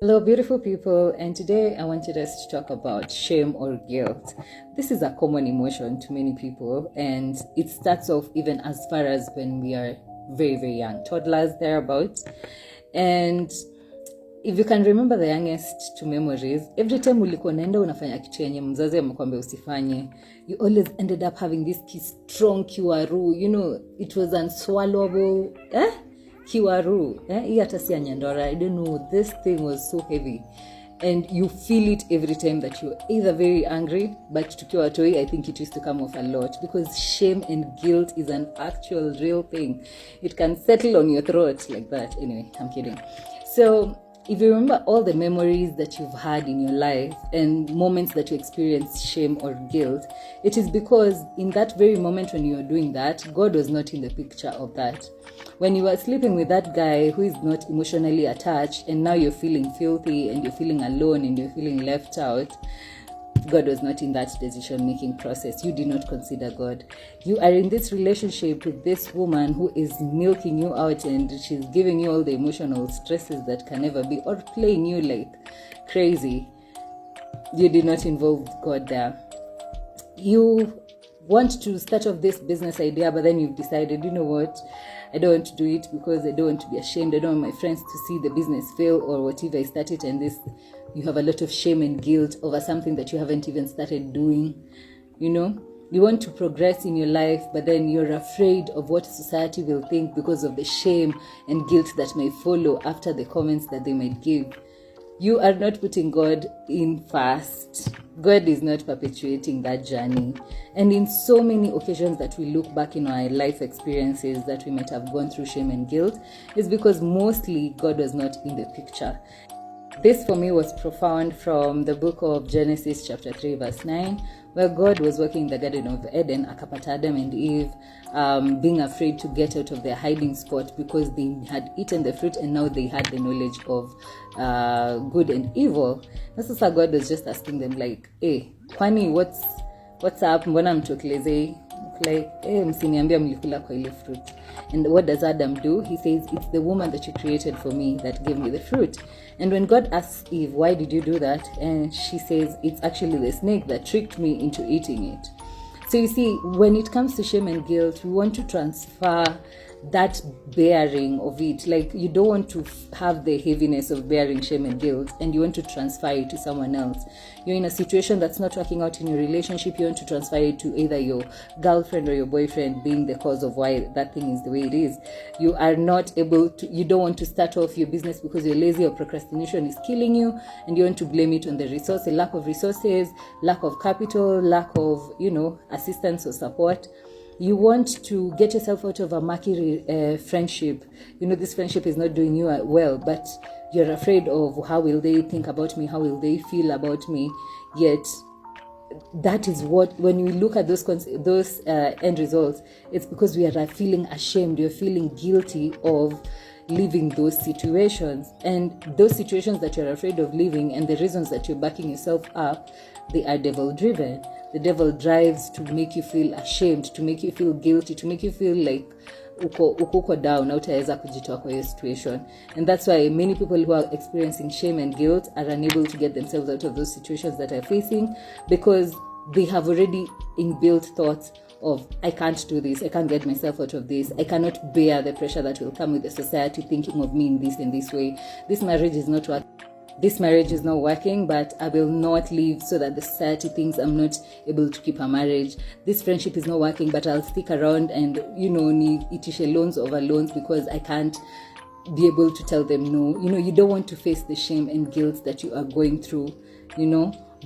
Hello, beautiful people, and today I wanted us to talk about shame or guilt. This is a common emotion to many people, and it starts off even as far as when we are very, very young, toddlers, thereabouts. And if you can remember the youngest to memories, every time ulikuwa unaenda unafanya kitu yenye mzazi amekwambia usifanye, you always ended up having this strong kiwaru, it was unswallowable. Kiwaru, hii hata si anyandora, I don't know, this thing was so heavy, and you feel it every time that you're either very angry, but tukiwa watoi, I think it used to come off a lot, because shame and guilt is an actual real thing. It can settle on your throat like that. Anyway, I'm kidding. So if you remember all the memories that you've had in your life and moments that you experienced shame or guilt, it is because in that very moment when you were doing that, God was not in the picture of that. When you were sleeping with that guy who is not emotionally attached, and now you're feeling filthy and you're feeling alone and you're feeling left out, God was not in that decision-making process. You did not consider God. You are in this relationship with this woman who is milking you out, and she's giving you all the emotional stresses that can never be, or playing you like crazy. You did not involve God there. You want to start off this business idea, but then you've decided, you know what, I don't want to do it because I don't want to be ashamed. I don't want my friends to see the business fail or whatever I started, and this, you have a lot of shame and guilt over something that you haven't even started doing. You want to progress in your life, but then you're afraid of what society will think because of the shame and guilt that may follow after the comments that they might give. You are not putting God in first. God is not perpetuating that journey. And in so many occasions that we look back in our life experiences that we might have gone through shame and guilt, is because mostly God was not in the picture. This for me was profound from the book of Genesis chapter 3 verse 9, where God was working in the Garden of Eden, akapata Adam and Eve being afraid to get out of their hiding spot because they had eaten the fruit and now they had the knowledge of good and evil. This is how God was just asking them like, hey, kwani what's up? Mbona mtokeleze? Like, msiniambia mlikula kwa ile fruit. And what does Adam do? He says, it's the woman that you created for me that gave me the fruit. And when God asks Eve, why did you do that? And she says, it's actually the snake that tricked me into eating it. So you see, when it comes to shame and guilt, we want to transfer that bearing of it. Like, you don't want to have the heaviness of bearing shame and guilt, and you want to transfer it to someone else. You're in a situation that's not working out in your relationship, you want to transfer it to either your girlfriend or your boyfriend being the cause of why that thing is the way it is. You are not able to, you don't want to start off your business because you're lazy or procrastination is killing you, and you want to blame it on the resource, a lack of resources, lack of capital, lack of, assistance or support. You want to get yourself out of a murky friendship. This friendship is not doing you well, but you're afraid of how will they think about me, how will they feel about me. Yet, that is what, when we look at those end results, it's because we are feeling ashamed, you're feeling guilty of leaving those situations. And those situations that you're afraid of leaving and the reasons that you're backing yourself up, they are devil-driven. The devil drives to make you feel ashamed, to make you feel guilty, to make you feel like uko down, hautaweza kujitoa kwa hiyo situation. And that's why many people who are experiencing shame and guilt are unable to get themselves out of those situations that they're facing, because they have already inbuilt thoughts of, I can't do this, I can't get myself out of this, I cannot bear the pressure that will come with the society thinking of me in this way. This marriage is not working. This marriage is not working, but I will not leave so that the society thinks I'm not able to keep a marriage. This friendship is not working, but I'll stick around and, itishe loans over loans because I can't be able to tell them no. You don't want to face the shame and guilt that you are going through,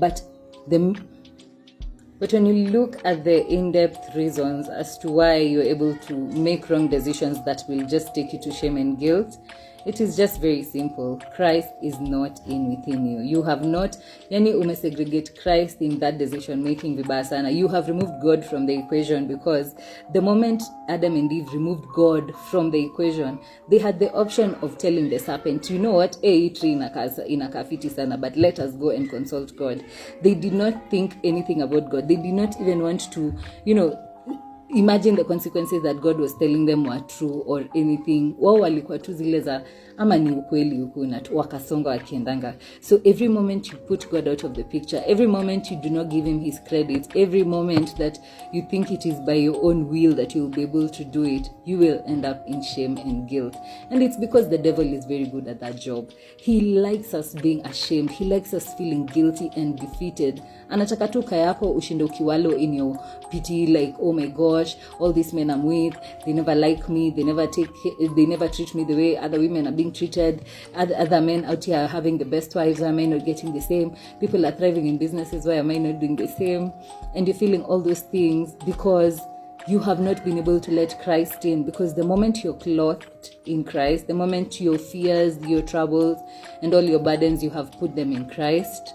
But when you look at the in-depth reasons as to why you're able to make wrong decisions that will just take you to shame and guilt, it is just very simple. Christ is not in within you. You have not, umesegregate Christ in that decision making vibaya sana. You have removed God from the equation, because the moment Adam and Eve removed God from the equation, they had the option of telling the serpent, you know what, tree inakafiti sana, but let us go and consult God. They did not think anything about God. They did not even want to, imagine the consequences that God was telling them were true or anything. Wao walikuwa tu zile za ama ni ukweli huku na wakasonga wakiendanga. So every moment you put God out of the picture, every moment you do not give him his credit, every moment that you think it is by your own will that you'll be able to do it, you will end up in shame and guilt. And it's because the devil is very good at that job. He likes us being ashamed. He likes us feeling guilty and defeated. Anataka tu kaya hapo ushinde ukiwalo in your pity, like, oh my gosh, all these men I'm with, they never like me, they never treat me the way other women are being treated, other men out here are having the best wives, why am I not getting the same? People are thriving in businesses, why am I not doing the same? And you're feeling all those things because you have not been able to let Christ in, because the moment you're clothed in Christ, the moment your fears, your troubles, and all your burdens, you have put them in Christ,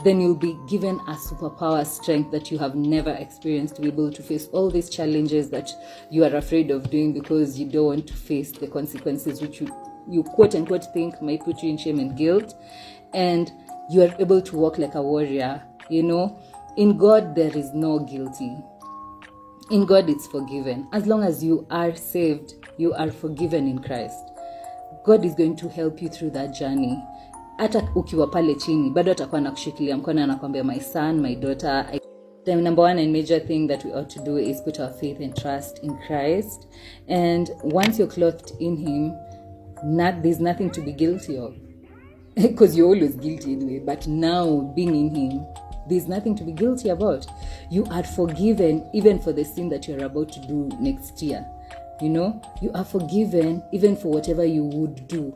then you'll be given a superpower strength that you have never experienced to be able to face all these challenges that you are afraid of doing because you don't want to face the consequences which you quote unquote think might put you in shame and guilt. And you are able to walk like a warrior. In God there is no guilty. In God it's forgiven. As long as you are saved, you are forgiven in Christ. God is going to help you through that journey. Hata ukiwa pale chini bado atakuwa anakushikilia mkono, anakuambia my son, my daughter. The number one and major thing that we ought to do is put our faith and trust in Christ. And once you're clothed in him, there's nothing to be guilty of. Because you're always guilty anyway. But now, being in him, there's nothing to be guilty about. You are forgiven even for the sin that you're about to do next year. You are forgiven even for whatever you would do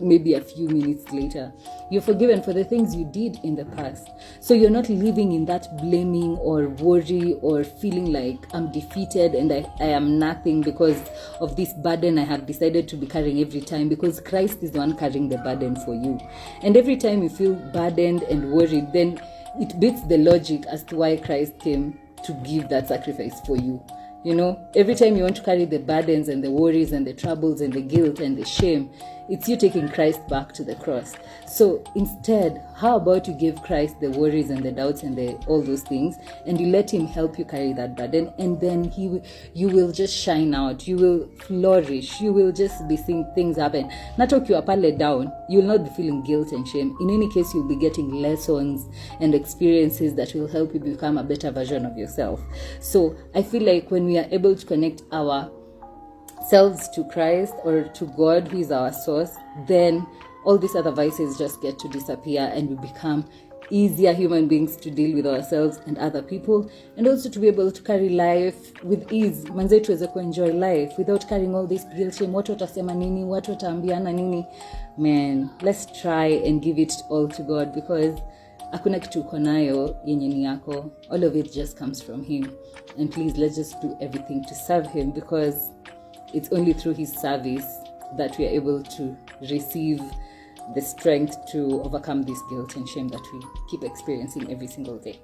maybe a few minutes later. You're forgiven for the things you did in the past. So you're not living in that blaming or worry or feeling like I'm defeated and I am nothing because of this burden I have decided to be carrying every time, because Christ is the one carrying the burden for you. And every time you feel burdened and worried, then it beats the logic as to why Christ came to give that sacrifice for you. Every time you want to carry the burdens and the worries and the troubles and the guilt and the shame, it's you taking Christ back to the cross. So instead, how about you give Christ the worries and the doubts and all those things, and you let him help you carry that burden, and then you will just shine out, you will flourish, you will just be seeing things happen. Not talk you are pale down, you will not be feeling guilt and shame. In any case, you'll be getting lessons and experiences that will help you become a better version of yourself. So I feel like when we are able to connect ourselves to Christ or to God, who is our source, then all these other vices just get to disappear and we become easier human beings to deal with ourselves and other people, and also to be able to carry life with ease. Manze tuweze kuenjoy life without carrying all this guilt, shame, watu watasema nini, watu wataambiana nini. Man, let's try and give it all to God, because hakuna kitu uko nayo yenye ni yako. All of it just comes from him. And please, let's just do everything to serve him, because it's only through his service that we are able to receive the strength to overcome this guilt and shame that we keep experiencing every single day.